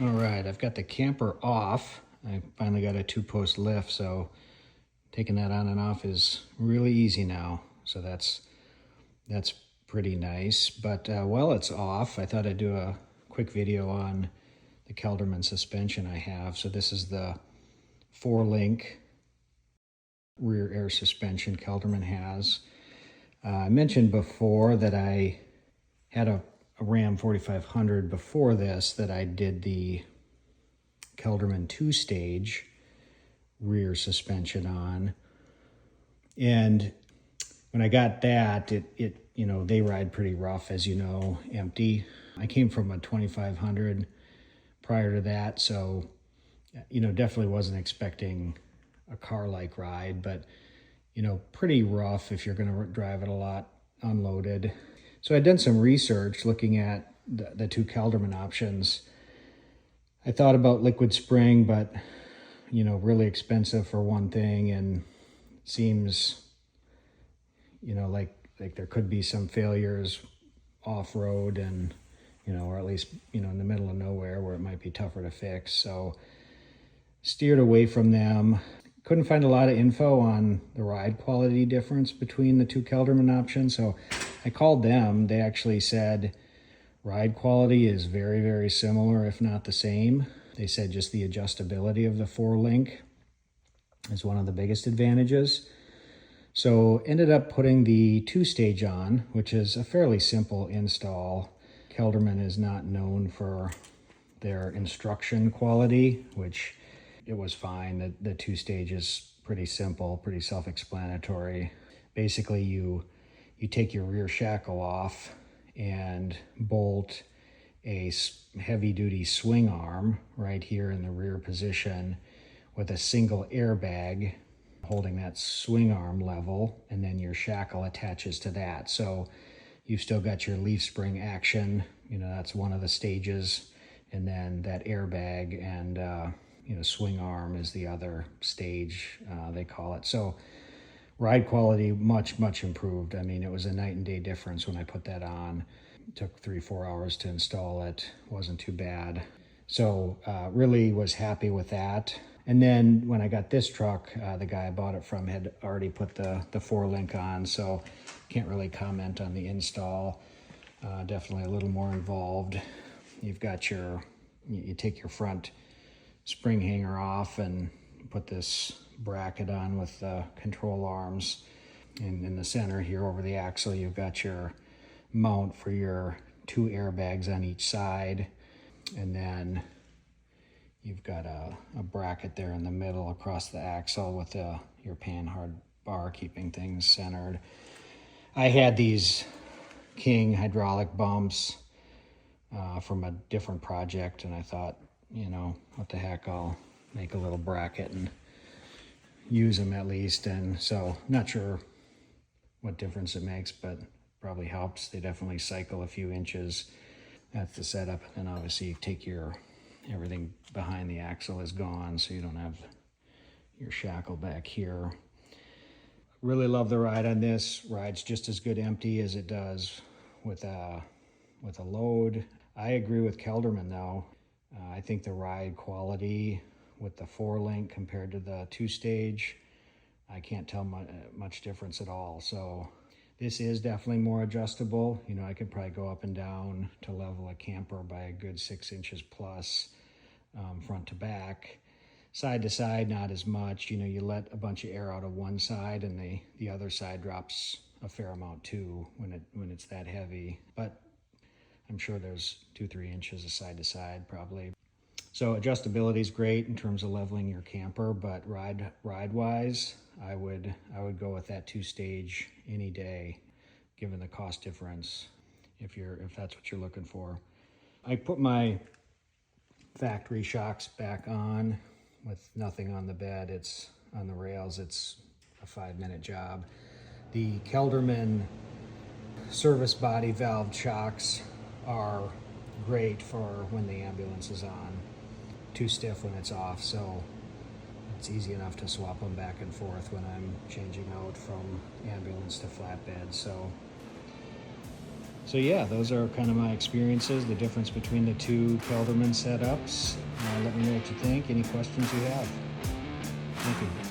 All right, I've got the camper off. I finally got a 2-post lift, so taking that on and off is really easy now. So that's pretty nice. But while it's off, I thought I'd do a quick video on the Kelderman suspension I have. So this is the 4-link rear air suspension Kelderman has. I mentioned before that I had a Ram 4500 before this that I did the Kelderman 2-stage rear suspension on. And when I got that, it you know, they ride pretty rough, as you know, empty. I came from a 2500 prior to that, so, you know, definitely wasn't expecting a car-like ride, but, you know, pretty rough if you're going to drive it a lot unloaded. So I'd done some research looking at the two Kelderman options. I thought about liquid spring, but, you know, really expensive for one thing, and seems, you know, like there could be some failures off-road, and, you know, or at least, you know, in the middle of nowhere where it might be tougher to fix. So steered away from them. Couldn't find a lot of info on the ride quality difference between the two Kelderman options, so I called them. They actually said ride quality is very, very similar, if not the same. They said just the adjustability of the 4-link is one of the biggest advantages. So ended up putting the 2-stage on, which is a fairly simple install. Kelderman is not known for their instruction quality, which it was fine. The 2-stage is pretty simple, pretty self-explanatory. Basically, you take your rear shackle off and bolt a heavy-duty swing arm right here in the rear position with a single airbag holding that swing arm level, and then your shackle attaches to that. So you've still got your leaf spring action, you know, that's one of the stages, and then that airbag and you know, swing arm is the other stage, they call it. So ride quality much improved. I mean, it was a night and day difference when I put that on. It took 3-4 hours to install it. Wasn't too bad. So really was happy with that. And then when I got this truck, the guy I bought it from had already put the 4-link on, so can't really comment on the install. Definitely a little more involved. You've got you take your front spring hanger off and put this bracket on with the control arms. And in the center here over the axle, you've got your mount for your 2 airbags on each side. And then you've got a bracket there in the middle across the axle with your panhard bar keeping things centered. I had these King hydraulic bumps from a different project, and I thought, you know, what the heck, I'll make a little bracket and use them at least. And so not sure what difference it makes, but probably helps. They definitely cycle a few inches. That's the setup. And then obviously you take everything behind the axle is gone, so you don't have your shackle back here. Really love the ride on this. Rides just as good empty as it does with a load. I agree with Kelderman though. I think the ride quality with the 4-link compared to the 2-stage, I can't tell much difference at all. So this is definitely more adjustable. You know, I could probably go up and down to level a camper by a good 6 inches plus, front to back. Side to side, not as much. You know, you let a bunch of air out of one side and the other side drops a fair amount too when it's that heavy. But I'm sure there's 2-3 inches of side to side probably. So adjustability is great in terms of leveling your camper, but ride wise, I would go with that 2-stage any day, given the cost difference, if that's what you're looking for. I put my factory shocks back on with nothing on the bed. It's on the rails. It's a 5-minute job. The Kelderman service body valve shocks are great for when the ambulance is on. Too stiff when it's off, so it's easy enough to swap them back and forth when I'm changing out from ambulance to flatbed. So So yeah, those are kind of my experiences, the difference between the two Kelderman setups. Let me know what you think, any questions you have. Thank you.